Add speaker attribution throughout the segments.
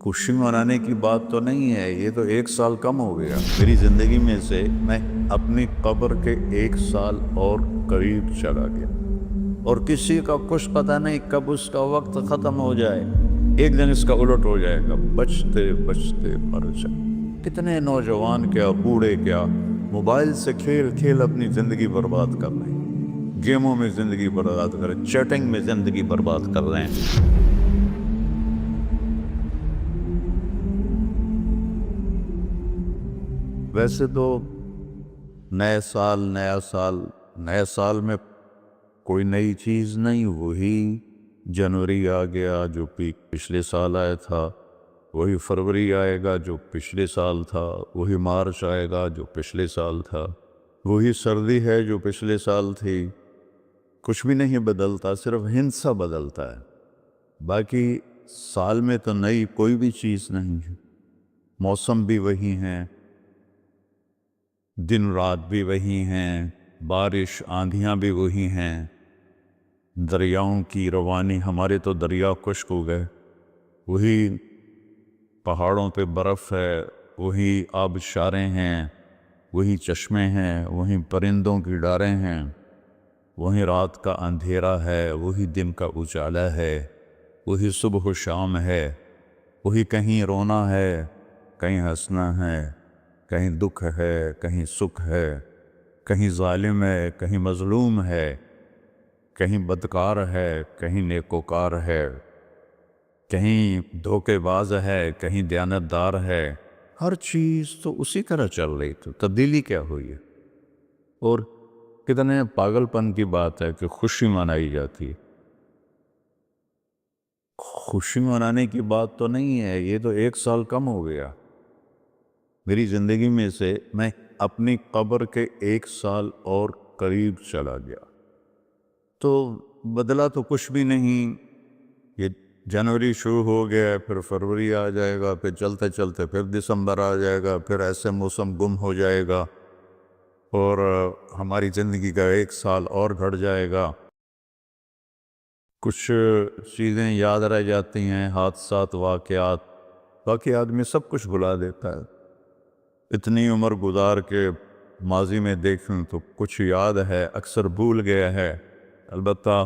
Speaker 1: خوشی منانے کی بات تو نہیں ہے، یہ تو 1 سال کم ہو گیا میری زندگی میں سے۔ میں اپنی قبر کے 1 سال اور قریب چلا گیا، اور کسی کا کچھ پتہ نہیں کب اس کا وقت ختم ہو جائے۔ ایک دن اس کا الٹ ہو جائے گا، بچتے بچتے مر جائے۔ کتنے نوجوان کیا بوڑھے کیا موبائل سے کھیل کھیل اپنی زندگی برباد کر رہے ہیں، گیموں میں زندگی برباد کر رہے ہیں، چیٹنگ میں زندگی برباد کر رہے ہیں۔ ویسے تو نئے سال نئے سال میں کوئی نئی چیز نہیں، وہی جنوری آ گیا جو پچھلے سال آیا تھا، وہی فروری آئے گا جو پچھلے سال تھا، وہی مارچ آئے گا جو پچھلے سال تھا، وہی سردی ہے جو پچھلے سال تھی۔ کچھ بھی نہیں بدلتا، صرف ہندسہ بدلتا ہے، باقی سال میں تو نئی کوئی بھی چیز نہیں ہے۔ موسم بھی وہی ہیں، دن رات بھی وہی ہیں، بارش آندھیاں بھی وہی ہیں، دریاؤں کی روانی، ہمارے تو دریا خشک ہو گئے، وہی پہاڑوں پہ برف ہے، وہی آبشاریں ہیں، وہی چشمے ہیں، وہی پرندوں کی ڈاریں ہیں، وہی رات کا اندھیرا ہے، وہی دن کا اجالا ہے، وہی صبح و شام ہے، وہی کہیں رونا ہے، کہیں ہنسنا ہے، کہیں دکھ ہے، کہیں سکھ ہے، کہیں ظالم ہے، کہیں مظلوم ہے، کہیں بدکار ہے، کہیں نیکوکار ہے، کہیں دھوکے باز ہے، کہیں دیانتدار ہے۔ ہر چیز تو اسی طرح چل رہی، تو تبدیلی کیا ہوئی ہے؟ اور کتنے پاگل پن کی بات ہے کہ خوشی منائی جاتی ہے۔ خوشی منانے کی بات تو نہیں ہے، یہ تو 1 سال کم ہو گیا میری زندگی میں سے۔ میں اپنی قبر کے 1 سال اور قریب چلا گیا، تو بدلا تو کچھ بھی نہیں۔ یہ جنوری شروع ہو گیا، پھر فروری آ جائے گا، پھر چلتے چلتے پھر دسمبر آ جائے گا، پھر ایسے موسم گم ہو جائے گا، اور ہماری زندگی کا 1 سال اور گھٹ جائے گا۔ کچھ چیزیں یاد رہ جاتی ہیں، حادثات، واقعات، باقی آدمی سب کچھ بھلا دیتا ہے۔ اتنی عمر گزار کے ماضی میں دیکھیں تو کچھ یاد ہے، اکثر بھول گیا ہے۔ البتہ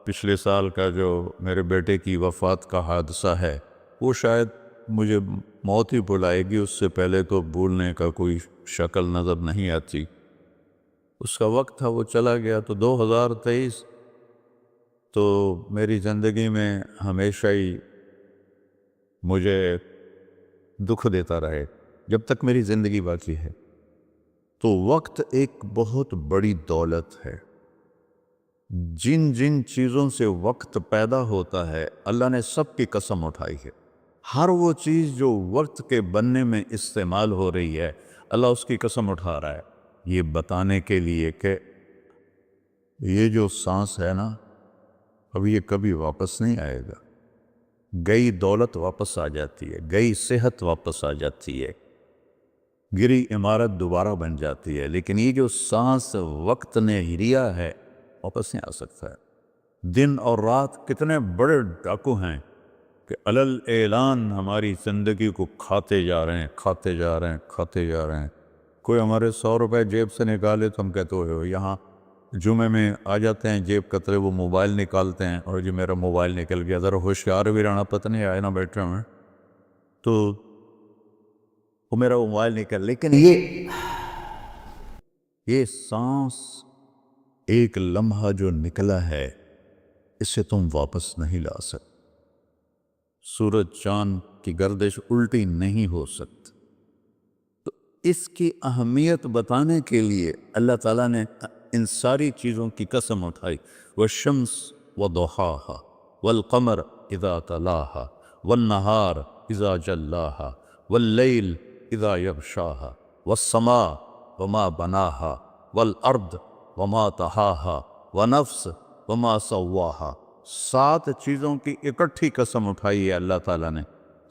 Speaker 1: پچھلے سال کا جو میرے بیٹے کی وفات کا حادثہ ہے، وہ شاید مجھے موت ہی بھلائے گی، اس سے پہلے تو بھولنے کا کوئی شکل نظر نہیں آتی۔ اس کا وقت تھا، وہ چلا گیا۔ تو 2023 تو میری زندگی میں ہمیشہ ہی مجھے دکھ دیتا رہے جب تک میری زندگی باقی ہے۔ تو وقت ایک بہت بڑی دولت ہے۔ جن جن چیزوں سے وقت پیدا ہوتا ہے، اللہ نے سب کی قسم اٹھائی ہے۔ ہر وہ چیز جو وقت کے بننے میں استعمال ہو رہی ہے، اللہ اس کی قسم اٹھا رہا ہے، یہ بتانے کے لیے کہ یہ جو سانس ہے نا، اب یہ کبھی واپس نہیں آئے گا۔ گئی دولت واپس آ جاتی ہے، گئی صحت واپس آ جاتی ہے، گری عمارت دوبارہ بن جاتی ہے، لیکن یہ جو سانس وقت نے لیا ہے واپس نہیں آ سکتا ہے۔ دن اور رات کتنے بڑے ڈاکو ہیں کہ علل اعلان ہماری زندگی کو کھاتے جا رہے ہیں، کھاتے جا رہے ہیں، کھاتے جا رہے ہیں۔ کوئی ہمارے 100 روپے جیب سے نکالے تو ہم کہتے ہو یہاں جمعے میں آ جاتے ہیں جیب کترے، وہ موبائل نکالتے ہیں، اور جی میرا موبائل نکل گیا، ذرا ہوشیار بھی رہنا، پتہ نہیں آئے نہ بیٹھے ہوئے تو وہ میرا موبائل نکل۔ لیکن یہ سانس ایک لمحہ جو نکلا ہے، اسے تم واپس نہیں لا سکتے۔ سورج چاند کی گردش الٹی نہیں ہو سکتی۔ تو اس کی اہمیت بتانے کے لیے اللہ تعالیٰ نے ان ساری چیزوں کی قسم اٹھائی۔ والشمس وضحاها والقمر اذا تلاها والنہار اذا جلاها واللیل اذا یغشاها والسماء وما بناها والارض وما طحاها ونفس وما سواها۔ 7 چیزوں کی اکٹھی قسم اٹھائی ہے اللہ تعالیٰ نے۔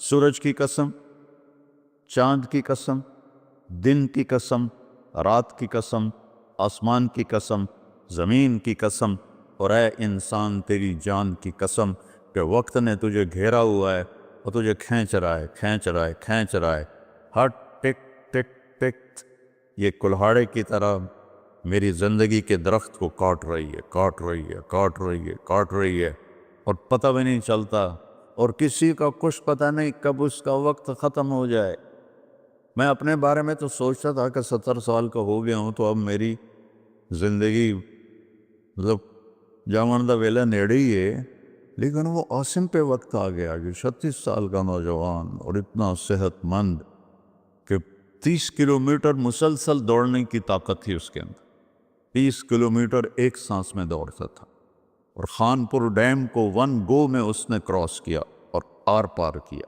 Speaker 1: سورج کی قسم، چاند کی قسم، دن کی قسم، رات کی قسم، آسمان کی قسم، زمین کی قسم، اور اے انسان تیری جان کی قسم کہ وقت نے تجھے گھیرا ہوا ہے، وہ تجھے کھینچ رہا ہے، ہر ٹک ٹک ٹک یہ کلہاڑے کی طرح میری زندگی کے درخت کو کاٹ رہی ہے اور پتہ بھی نہیں چلتا، اور کسی کا کچھ پتہ نہیں کب اس کا وقت ختم ہو جائے۔ میں اپنے بارے میں تو سوچتا تھا کہ 70 سال کا ہو گیا ہوں، تو اب میری زندگی مطلب جامن دا ویلا نیڑے ہی ہے، لیکن وہ عاصم پہ وقت آ گیا جو 36 سال کا نوجوان اور اتنا صحت مند کہ 30 کلومیٹر مسلسل دوڑنے کی طاقت تھی اس کے اندر، 30 کلومیٹر ایک سانس میں دوڑتا تھا، اور خانپور ڈیم کو 1 گو میں اس نے کراس کیا اور آر پار کیا۔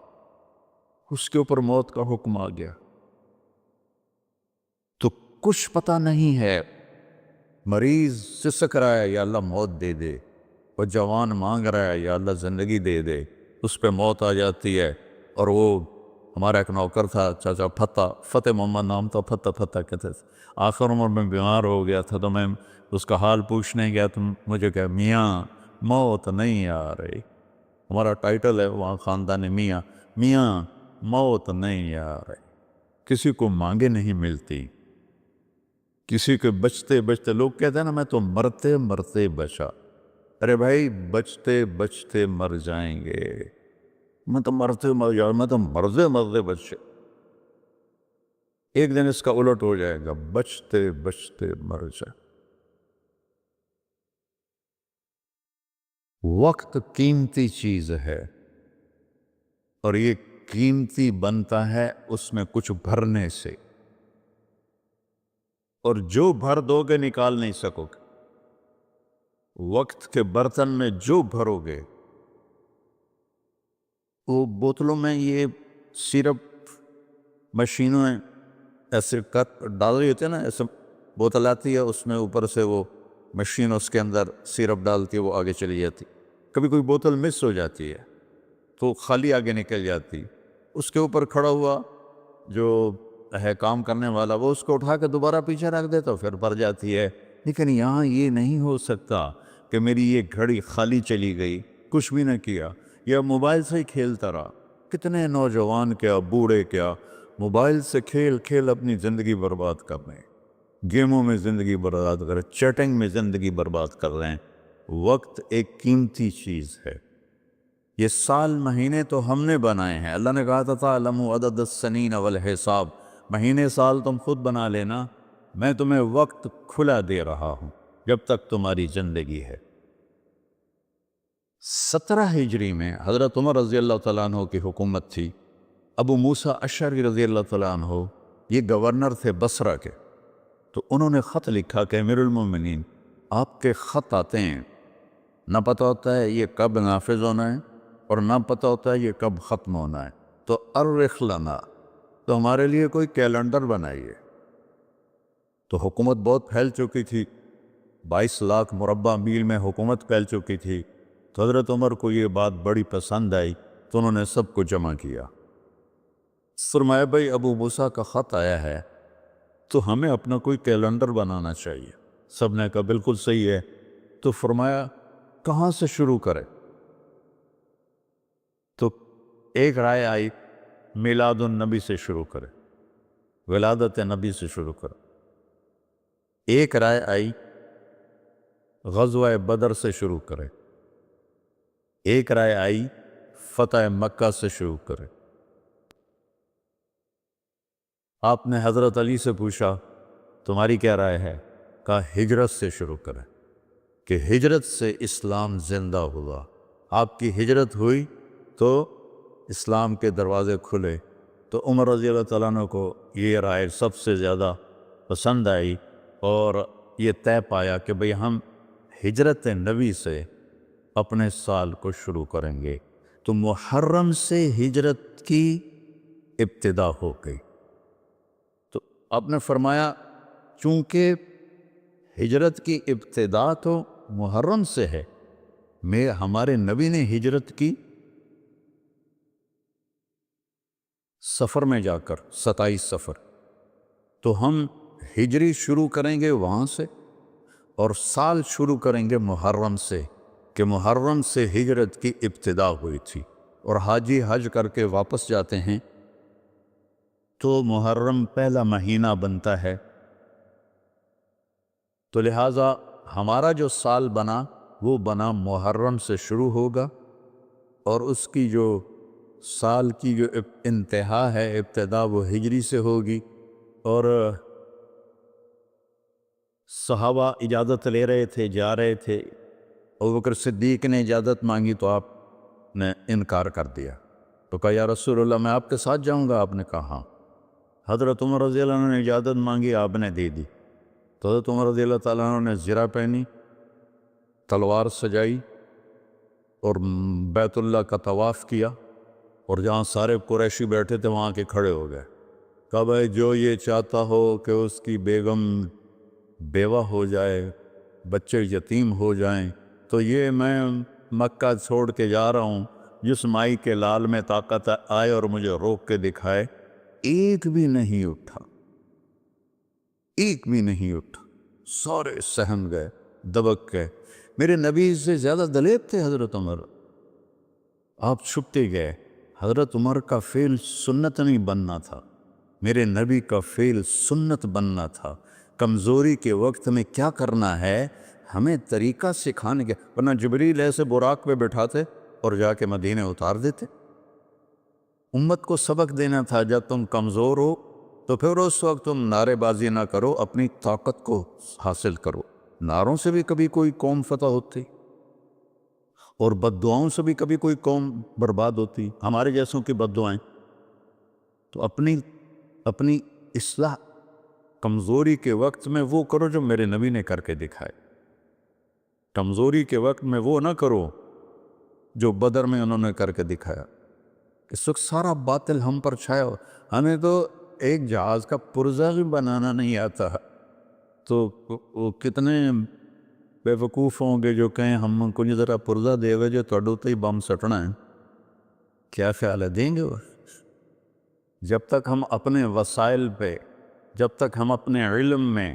Speaker 1: اس کے اوپر موت کا حکم آ گیا، تو کچھ پتہ نہیں ہے۔ مریض سسک رہا ہے، یا اللہ موت دے دے، وہ جوان مانگ رہا ہے، یا اللہ زندگی دے دے، اس پہ موت آ جاتی ہے۔ اور وہ ہمارا ایک نوکر تھا چاچا فتح محمد نام تھا، فتح کہتے تھے، آخر عمر میں بیمار ہو گیا تھا، تو میں اس کا حال پوچھنے گیا تو مجھے کہا میاں موت نہیں آ رہی، ہمارا ٹائٹل ہے وہاں خاندان میاں موت نہیں آ رہی۔ کسی کو مانگے نہیں ملتی، کسی کے بچتے لوگ کہتے ہیں نا میں تو مرتے مرتے بچا، ارے بھائی بچتے مر جائیں گے، میں تو مرتے بچے، ایک دن اس کا الٹ ہو جائے گا، بچتے مر جائے۔ وقت قیمتی چیز ہے، اور یہ قیمتی بنتا ہے اس میں کچھ بھرنے سے، اور جو بھر دو گے نکال نہیں سکو گے۔ وقت کے برتن میں جو بھرو گے، وہ بوتلوں میں یہ سیرپ مشینوں ہیں ایسے ڈال رہی ہوتی ہے نا، ایسے بوتل آتی ہے، اس میں اوپر سے وہ مشین اس کے اندر سیرپ ڈالتی ہے، وہ آگے چلی جاتی، کبھی کوئی بوتل مس ہو جاتی ہے تو خالی آگے نکل جاتی، اس کے اوپر کھڑا ہوا جو ہے کام کرنے والا، وہ اس کو اٹھا کے دوبارہ پیچھے رکھ دیتا، پھر بھر جاتی ہے۔ لیکن یہاں یہ نہیں ہو سکتا کہ میری یہ گھڑی خالی چلی گئی، کچھ بھی نہ کیا، یا موبائل سے ہی کھیلتا رہا۔ کتنے نوجوان کیا بوڑھے کیا موبائل سے کھیل اپنی زندگی برباد کر رہے ہیں، گیموں میں زندگی برباد کر رہے ہیں، چیٹنگ میں زندگی برباد کر رہے ہیں۔ وقت ایک قیمتی چیز ہے۔ یہ سال مہینے تو ہم نے بنائے ہیں، اللہ نے کہا تھا تعلموا عدد السنین والحساب، مہینے سال تم خود بنا لینا، میں تمہیں وقت کھلا دے رہا ہوں جب تک تمہاری زندگی ہے۔ 17 ہجری میں حضرت عمر رضی اللہ تعالیٰ عنہ کی حکومت تھی، ابو موسیٰ اشعری رضی اللہ تعالیٰ عنہ یہ گورنر تھے بصرہ کے، تو انہوں نے خط لکھا کہ امیر المومنین آپ کے خط آتے ہیں، نہ پتہ ہوتا ہے یہ کب نافذ ہونا ہے اور نہ پتہ ہوتا ہے یہ کب ختم ہونا ہے، تو ارخ لنا، تو ہمارے لیے کوئی کیلنڈر بنائیے۔ تو حکومت بہت پھیل چکی تھی، 22 لاکھ مربع میل میں حکومت پھیل چکی تھی، تو حضرت عمر کو یہ بات بڑی پسند آئی، تو انہوں نے سب کو جمع کیا، فرمایا بھائی ابو موسیٰ کا خط آیا ہے تو ہمیں اپنا کوئی کیلنڈر بنانا چاہیے۔ سب نے کہا بالکل صحیح ہے، تو فرمایا کہاں سے شروع کرے؟ تو ایک رائے آئی میلاد النبی سے شروع کرے، ولادت نبی سے شروع کرے۔ ایک رائے آئی غزوہ بدر سے شروع کرے، ایک رائے آئی فتح مکہ سے شروع کرے۔ آپ نے حضرت علی سے پوچھا تمہاری کیا رائے ہے؟ کہا ہجرت سے شروع کریں، کہ ہجرت سے اسلام زندہ ہوا، آپ کی ہجرت ہوئی تو اسلام کے دروازے کھلے۔ تو عمر رضی اللہ تعالیٰ عنہ کو یہ رائے سب سے زیادہ پسند آئی، اور یہ طے پایا کہ بھئی ہم ہجرت نبی سے اپنے سال کو شروع کریں گے۔ تو محرم سے ہجرت کی ابتدا ہو گئی۔ تو آپ نے فرمایا چونکہ ہجرت کی ابتدا تو محرم سے ہے، ہمارے نبی نے ہجرت کی سفر میں جا کر، 27 سفر، تو ہم ہجری شروع کریں گے وہاں سے، اور سال شروع کریں گے محرم سے، کہ محرم سے ہجرت کی ابتدا ہوئی تھی۔ اور حاجی حج کر کے واپس جاتے ہیں تو محرم پہلا مہینہ بنتا ہے، تو لہٰذا ہمارا جو سال بنا وہ بنا محرم سے شروع ہوگا، اور اس کی جو سال کی جو انتہا ہے، ابتدا، وہ ہجری سے ہوگی۔ اور صحابہ اجازت لے رہے تھے، جا رہے تھے، ابوبکر صدیق نے اجازت مانگی تو آپ نے انکار کر دیا، تو کہا یا رسول اللہ میں آپ کے ساتھ جاؤں گا، آپ نے کہا ہاں۔ حضرت عمر رضی اللہ عنہ نے اجازت مانگی، آپ نے دے دی، تو حضرت عمر رضی اللہ تعالیٰ عنہ نے زرہ پہنی، تلوار سجائی اور بیت اللہ کا طواف کیا، اور جہاں سارے قریشی بیٹھے تھے وہاں کے کھڑے ہو گئے، کہا بھائی جو یہ چاہتا ہو کہ اس کی بیگم بیوہ ہو جائے، بچے یتیم ہو جائیں، تو یہ میں مکہ چھوڑ کے جا رہا ہوں، جس مائی کے لال میں طاقت آئے اور مجھے روک کے دکھائے۔ ایک بھی نہیں اٹھا، ایک بھی نہیں اٹھا، سارے سہم گئے، دبک گئے۔ میرے نبی سے زیادہ دلیر تھے حضرت عمر، آپ چھپتے گئے۔ حضرت عمر کا فعل سنت نہیں بننا تھا، میرے نبی کا فعل سنت بننا تھا۔ کمزوری کے وقت میں کیا کرنا ہے ہمیں طریقہ سکھانے کے، ورنہ جبریل ایسے براق پہ بٹھاتے اور جا کے مدینے اتار دیتے۔ امت کو سبق دینا تھا، جب تم کمزور ہو تو پھر اس وقت تم نعرے بازی نہ کرو، اپنی طاقت کو حاصل کرو۔ نعروں سے بھی کبھی کوئی قوم فتح ہوتی، اور بد دعاؤں سے بھی کبھی کوئی قوم برباد ہوتی، ہمارے جیسوں کی بد دعائیں۔ تو اپنی اصلاح کمزوری کے وقت میں وہ کرو جو میرے نبی نے کر کے دکھائے، کمزوری کے وقت میں وہ نہ کرو جو بدر میں انہوں نے کر کے دکھایا۔ اس وقت سارا باطل ہم پر چھایا ہو، ہمیں تو ایک جہاز کا پرزہ بھی بنانا نہیں آتا، تو وہ کتنے بے وقوف ہوں گے جو کہیں ہم کو ذرا پرزہ دے ہوئے جو توڑو تو ہی بم سٹنا ہے۔ کیا خیال ہے دیں گے وہ؟ جب تک ہم اپنے وسائل پہ، جب تک ہم اپنے علم میں،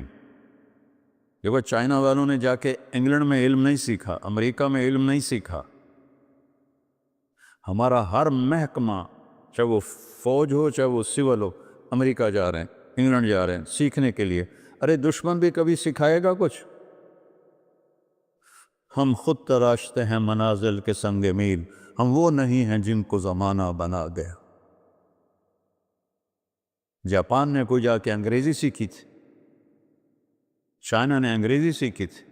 Speaker 1: دیکھو چائنا والوں نے جا کے انگلینڈ میں علم نہیں سیکھا، امریکہ میں علم نہیں سیکھا۔ ہمارا ہر محکمہ، چاہے وہ فوج ہو چاہے وہ سول ہو، امریکہ جا رہے ہیں، انگلینڈ جا رہے ہیں سیکھنے کے لیے۔ ارے دشمن بھی کبھی سکھائے گا کچھ؟ ہم خود تراشتے ہیں منازل کے سنگ میل، ہم وہ نہیں ہیں جن کو زمانہ بنا گیا۔ جاپان نے کوئی جا کے انگریزی سیکھی تھی، چائنا نے انگریزی سیکھی تھی۔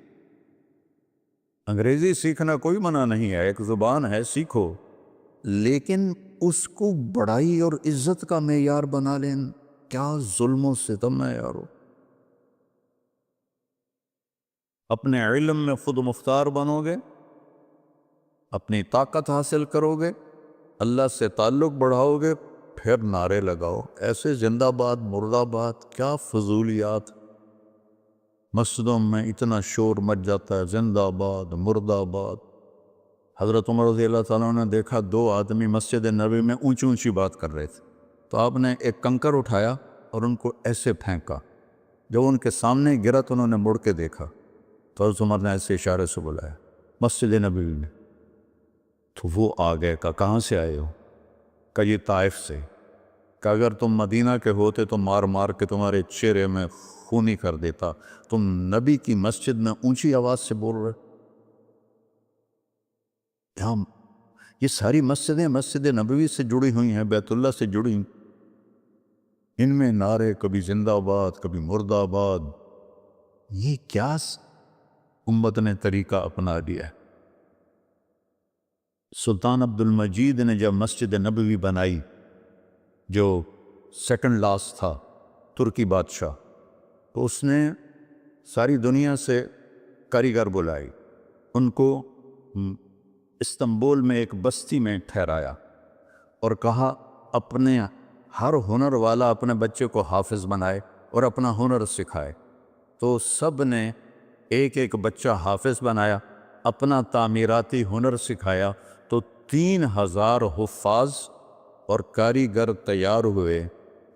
Speaker 1: انگریزی سیکھنا کوئی منع نہیں ہے، ایک زبان ہے، سیکھو، لیکن اس کو بڑائی اور عزت کا معیار بنا لیں، کیا ظلم و ستم ہے یارو۔ اپنے علم میں خود مختار بنو گے، اپنی طاقت حاصل کرو گے، اللہ سے تعلق بڑھاؤ گے، پھر نعرے لگاؤ، ایسے زندہ باد مردہ باد، کیا فضولیات۔ مسجدوں میں اتنا شور مچ جاتا ہے، زندہ باد مردہ باد۔ حضرت عمر رضی اللہ تعالیٰ نے دیکھا دو آدمی مسجد نبوی میں اونچی اونچی بات کر رہے تھے، تو آپ نے ایک کنکر اٹھایا اور ان کو ایسے پھینکا، جب ان کے سامنے گرا تو انہوں نے مڑ کے دیکھا، تو حضرت عمر نے ایسے اشارے سے بلایا مسجد نبوی میں، تو وہ آ گئے، کہا کہاں سے آئے ہو؟ کہا یہ طائف سے۔ کہ اگر تم مدینہ کے ہوتے تو مار مار کے تمہارے چہرے میں خونی کر دیتا، تم نبی کی مسجد میں اونچی آواز سے بول رہے۔ یہ ساری مسجدیں مسجد نبوی سے جڑی ہوئی ہیں، بیت اللہ سے جڑی، ان میں نعرے کبھی زندہ باد کبھی مردہ باد، یہ کیا امت نے طریقہ اپنا لیا ہے۔ سلطان عبد المجید نے جب مسجد نبوی بنائی، جو سیکنڈ لاسٹ تھا ترکی بادشاہ، تو اس نے ساری دنیا سے کاریگر بلائی، ان کو استنبول میں ایک بستی میں ٹھہرایا اور کہا اپنے ہر ہنر والا اپنے بچے کو حافظ بنائے اور اپنا ہنر سکھائے۔ تو سب نے ایک ایک بچہ حافظ بنایا، اپنا تعمیراتی ہنر سکھایا، تو 3000 حفاظ اور کاریگر تیار ہوئے۔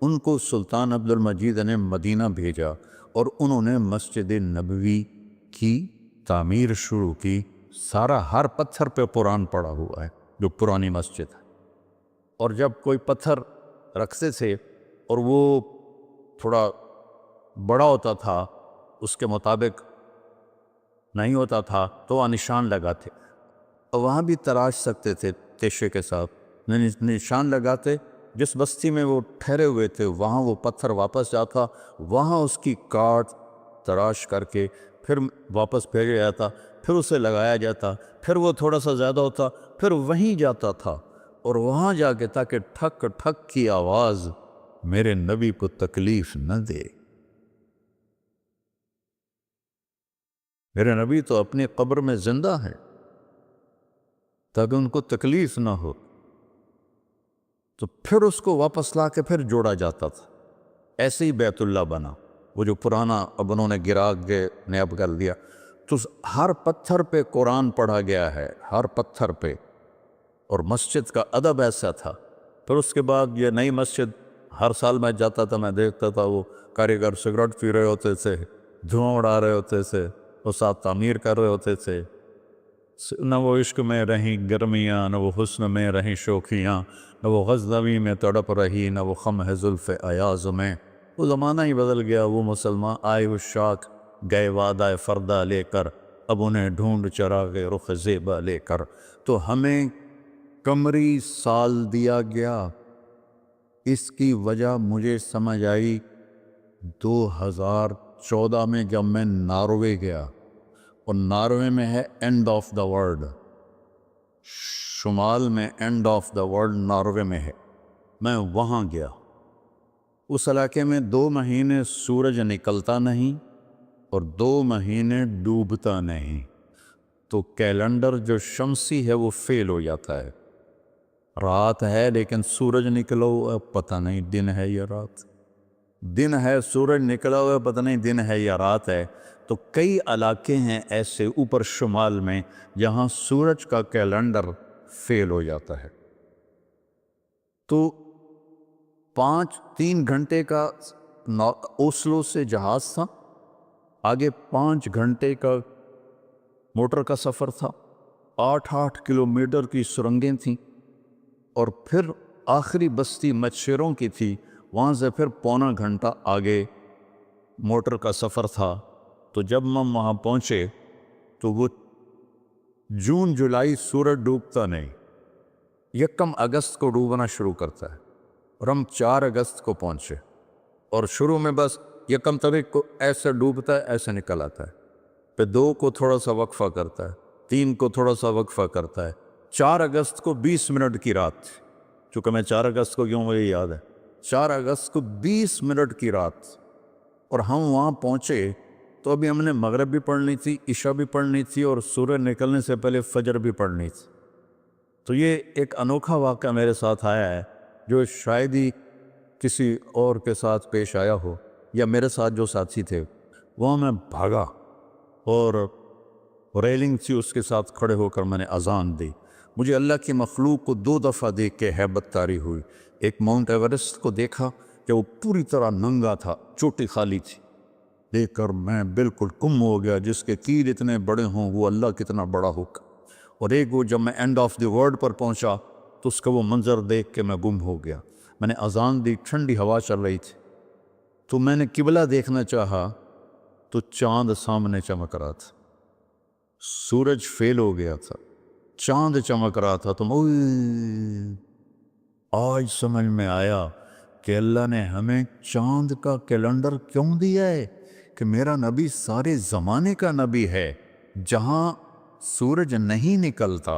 Speaker 1: ان کو سلطان عبد المجید نے مدینہ بھیجا اور انہوں نے مسجد نبوی کی تعمیر شروع کی۔ سارا ہر پتھر پہ قرآن پڑا ہوا ہے، جو پرانی مسجد ہے۔ اور جب کوئی پتھر رکھتے تھے اور وہ تھوڑا بڑا ہوتا تھا، اس کے مطابق نہیں ہوتا تھا، تو وہ نشان لگاتے، اور وہاں بھی تراش سکتے تھے تیشے کے ساتھ، نشان لگاتے۔ جس بستی میں وہ ٹھہرے ہوئے تھے وہاں وہ پتھر واپس جاتا، وہاں اس کی کاٹ تراش کر کے پھر واپس بھیجا جاتا، پھر اسے لگایا جاتا، پھر وہ تھوڑا سا زیادہ ہوتا، پھر وہیں جاتا تھا، اور وہاں جا کے تاکہ ٹھک ٹھک کی آواز میرے نبی کو تکلیف نہ دے۔ میرے نبی تو اپنی قبر میں زندہ ہے تاکہ ان کو تکلیف نہ ہو، تو پھر اس کو واپس لا کے پھر جوڑا جاتا تھا۔ ایسے ہی بیت اللہ بنا، وہ جو پرانا اب انہوں نے گرا کے نیب کر دیا، تو ہر پتھر پہ قرآن پڑھا گیا ہے، ہر پتھر پہ، اور مسجد کا ادب ایسا تھا۔ پھر اس کے بعد یہ نئی مسجد، ہر سال میں جاتا تھا، میں دیکھتا تھا وہ کاریگر سگریٹ پی رہے ہوتے تھے، دھواں اڑا رہے ہوتے تھے، وہ ساتھ تعمیر کر رہے ہوتے تھے۔ نہ وہ عشق میں رہیں گرمیاں، نہ وہ حسن میں رہیں شوخیاں، نہ وہ غزنوی میں تڑپ رہی، نہ وہ خم ہے زلف ایاز میں۔ وہ زمانہ ہی بدل گیا، وہ مسلمان آئے عشاق گئے وعدہ فردہ لے کر، اب انہیں ڈھونڈ چراغ رخ زیبا لے کر۔ تو ہمیں قمری سال دیا گیا، اس کی وجہ مجھے سمجھ آئی 2014 میں جب میں ناروے گیا، اور ناروے میں ہے اینڈ آف دا ورلڈ، شمال میں and of the world Norway میں ہے۔ میں وہاں گیا، اس علاقے میں 2 مہینے سورج نکلتا نہیں اور 2 مہینے ڈوبتا نہیں، تو کیلنڈر جو شمسی ہے وہ فیل ہو جاتا ہے۔ رات ہے لیکن سورج نکلا ہوا پتہ نہیں دن ہے یا رات، دن ہے سورج نکلا ہوا پتہ نہیں دن ہے یا رات ہے۔ تو کئی علاقے ہیں ایسے اوپر شمال میں جہاں سورج کا کیلنڈر فیل ہو جاتا ہے۔ تو 3 گھنٹے کا اوسلو سے جہاز تھا، آگے 5 گھنٹے کا موٹر کا سفر تھا، 8 کلومیٹر کی سرنگیں تھیں، اور پھر آخری بستی مچھروں کی تھی، وہاں سے پھر 1.25 گھنٹہ آگے موٹر کا سفر تھا۔ تو جب ہم وہاں پہنچے تو وہ جون جولائی سورج ڈوبتا نہیں، 1 اگست کو ڈوبنا شروع کرتا ہے، اور ہم 4 اگست کو پہنچے، اور شروع میں بس 1 تاریخ کو ایسے ڈوبتا ہے ایسے نکل آتا ہے، پھر 2 کو تھوڑا سا وقفہ کرتا ہے، 3 کو تھوڑا سا وقفہ کرتا ہے، 4 اگست کو 20 منٹ کی رات تھی، چونکہ میں 4 اگست کو کیوں مجھے یاد ہے، 4 اگست کو 20 منٹ کی رات، اور ہم وہاں پہنچے تو ابھی ہم نے مغرب بھی پڑھنی تھی، عشاء بھی پڑھنی تھی، اور سورج نکلنے سے پہلے فجر بھی پڑھنی تھی۔ تو یہ ایک انوکھا واقعہ میرے ساتھ آیا ہے جو شاید ہی کسی اور کے ساتھ پیش آیا ہو، یا میرے ساتھ جو ساتھی تھے وہاں میں بھاگا، اور ریلنگ تھی اس کے ساتھ کھڑے ہو کر میں نے اذان دی۔ مجھے اللہ کی مخلوق کو 2 دفعہ دیکھ کے ہیبت طاری ہوئی۔ ایک ماؤنٹ ایورسٹ کو دیکھا کہ وہ پوری طرح ننگا تھا، چوٹی خالی تھی، دیکھ کر میں بالکل گم ہو گیا، جس کے تیر اتنے بڑے ہوں وہ اللہ کتنا بڑا ہوگا۔ اور ایک وہ جب میں اینڈ آف دی ورلڈ پر پہنچا تو اس کا وہ منظر دیکھ کے میں گم ہو گیا۔ میں نے اذان دی، ٹھنڈی ہوا چل رہی تھی، تو میں نے قبلہ دیکھنا چاہا تو چاند سامنے چمک رہا تھا، سورج فیل ہو گیا تھا، چاند چمک رہا تھا۔ تو آج سمجھ میں آیا کہ اللہ نے ہمیں چاند کا کیلنڈر کیوں دیا ہے، کہ میرا نبی سارے زمانے کا نبی ہے۔ جہاں سورج نہیں نکلتا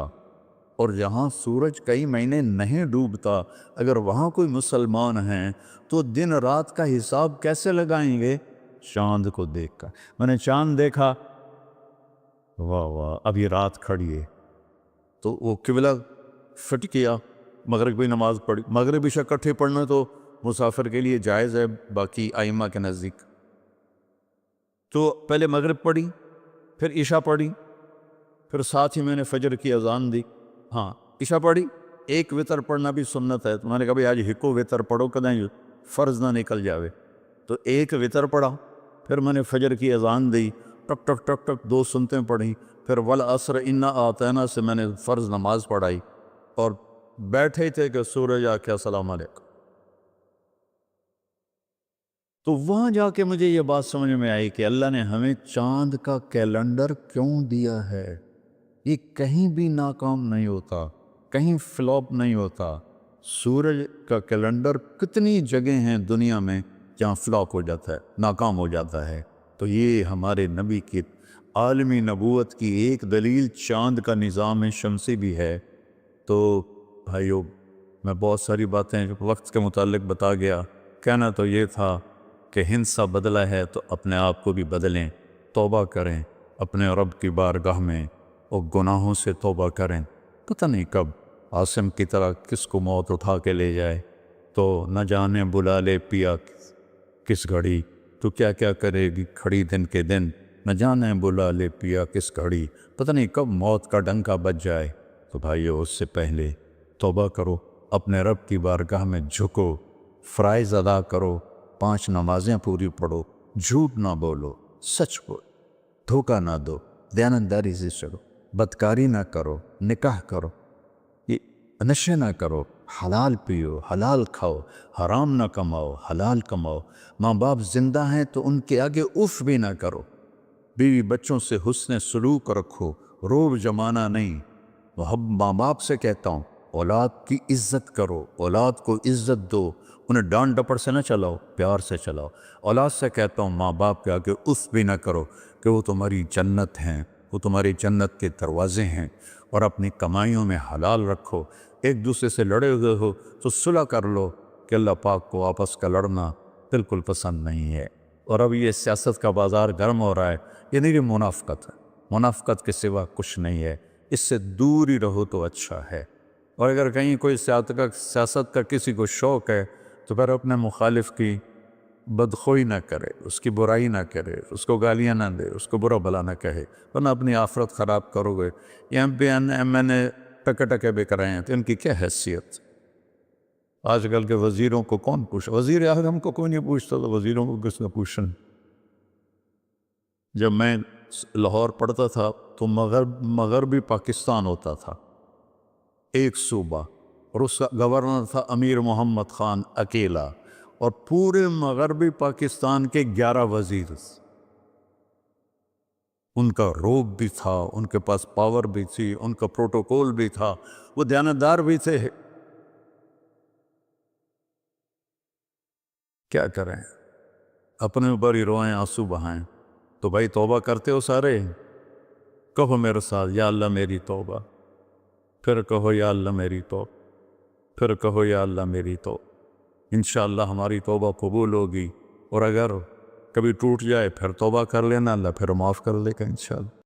Speaker 1: اور جہاں سورج کئی مہینے نہیں ڈوبتا، اگر وہاں کوئی مسلمان ہیں تو دن رات کا حساب کیسے لگائیں گے؟ چاند کو دیکھ کر۔ میں نے چاند دیکھا، واہ واہ اب یہ رات کھڑی ہے، تو وہ قبلہ فٹ کیا، مغرب کی نماز پڑھی۔ مغرب عشاء اکٹھے پڑھنا تو مسافر کے لیے جائز ہے باقی ائمہ کے نزدیک، تو پہلے مغرب پڑھی، پھر عشاء پڑھی، پھر ساتھ ہی میں نے فجر کی اذان دی۔ ہاں عشاء پڑھی، ایک وتر پڑھنا بھی سنت ہے، تو میں نے کہا بھائی آج ہکو وتر پڑھو کدیں فرض نہ نکل جاوے، تو ایک وتر پڑھا، پھر میں نے فجر کی اذان دی، ٹک ٹک ٹک ٹک 2 سنتیں پڑھی، پھر والعصر انا اعطینا سے میں نے فرض نماز پڑھائی، اور بیٹھے تھے کہ سورج آ کے السلام علیکم. تو وہاں جا کے مجھے یہ بات سمجھ میں آئی کہ اللہ نے ہمیں چاند کا کیلنڈر کیوں دیا ہے. یہ کہیں بھی ناکام نہیں ہوتا، کہیں فلاپ نہیں ہوتا. سورج کا کیلنڈر کتنی جگہ ہیں دنیا میں جہاں فلاپ ہو جاتا ہے، ناکام ہو جاتا ہے. تو یہ ہمارے نبی کی عالمی نبوت کی ایک دلیل چاند کا نظام شمسی بھی ہے. تو بھائیو، میں بہت ساری باتیں وقت کے متعلق بتا گیا. کہنا تو یہ تھا کہ ہندسہ بدلا ہے تو اپنے آپ کو بھی بدلیں، توبہ کریں اپنے رب کی بارگاہ میں اور گناہوں سے توبہ کریں. پتہ نہیں کب عاصم کی طرح کس کو موت اٹھا کے لے جائے. تو نہ جانے بلا لے پیا کس گھڑی، تو کیا کیا کرے گی کھڑی دن کے دن. نہ جانے بلا لے پیا کس گھڑی، پتہ نہیں کب موت کا ڈنکا بج جائے. تو بھائیو، اس سے پہلے توبہ کرو، اپنے رب کی بارگاہ میں جھکو، فرائض ادا کرو، 5 نمازیں پوری پڑھو، جھوٹ نہ بولو، سچ بولو، دھوکہ نہ دو، دیانتداری سے چلو، بدکاری نہ کرو، نکاح کرو، یہ نشے نہ کرو، حلال پیو، حلال کھاؤ، حرام نہ کماؤ، حلال کماؤ. ماں باپ زندہ ہیں تو ان کے آگے اف بھی نہ کرو. بیوی بچوں سے حسن سلوک رکھو، روب جمانا نہیں. ماں باپ سے کہتا ہوں، اولاد کی عزت کرو، اولاد کو عزت دو، انہیں ڈانٹ ڈپٹ سے نہ چلاؤ، پیار سے چلاؤ. اولاد سے کہتا ہوں، ماں باپ کے آگے اف بھی نہ کرو کہ وہ تمہاری جنت ہیں، وہ تمہاری جنت کے دروازے ہیں. اور اپنی کمائیوں میں حلال رکھو. ایک دوسرے سے لڑے ہوئے ہو تو صلح کر لو، کہ اللہ پاک کو آپس کا لڑنا بالکل پسند نہیں ہے. اور اب یہ سیاست کا بازار گرم ہو رہا ہے، یہ نہیں منافقت ہے، منافقت کے سوا کچھ نہیں ہے. اس سے دور ہی رہو تو اچھا ہے. اور اگر کہیں کوئی سیاست کا کسی کو شوق ہے تو پھر اپنے مخالف کی بدخوئی نہ کرے، اس کی برائی نہ کرے، اس کو گالیاں نہ دے، اس کو برا بھلا نہ کہے، ورنہ اپنی آخرت خراب کرو گے. یہ ایم پی ایم این اے ٹکے ٹکے بک رہے ہیں تو ان کی کیا حیثیت؟ آج کل کے وزیروں کو کون پوچھا؟ وزیر اعظم کو کوئی نہیں پوچھتا، تو وزیروں کو کس نے پوچھنا؟ جب میں لاہور پڑھتا تھا تو مغربی پاکستان ہوتا تھا ایک صوبہ، اور اس کا گورنر تھا امیر محمد خان اکیلا، اور پورے مغربی پاکستان کے 11 وزیر. ان کا روب بھی تھا، ان کے پاس پاور بھی تھی، ان کا پروٹوکول بھی تھا، وہ دیانتدار بھی تھے. کیا کریں؟ اپنے اوپر ہی روئیں، آنسو بہائیں. تو بھائی توبہ کرتے ہو سارے؟ کہو میرے ساتھ، یا اللہ میری توبہ. پھر کہو یا اللہ میری توبہ. پھر کہو یا اللہ میری توبہ. انشاءاللہ ہماری توبہ قبول ہوگی. اور اگر کبھی ٹوٹ جائے پھر توبہ کر لینا، اللہ پھر معاف کر لے گا انشاءاللہ.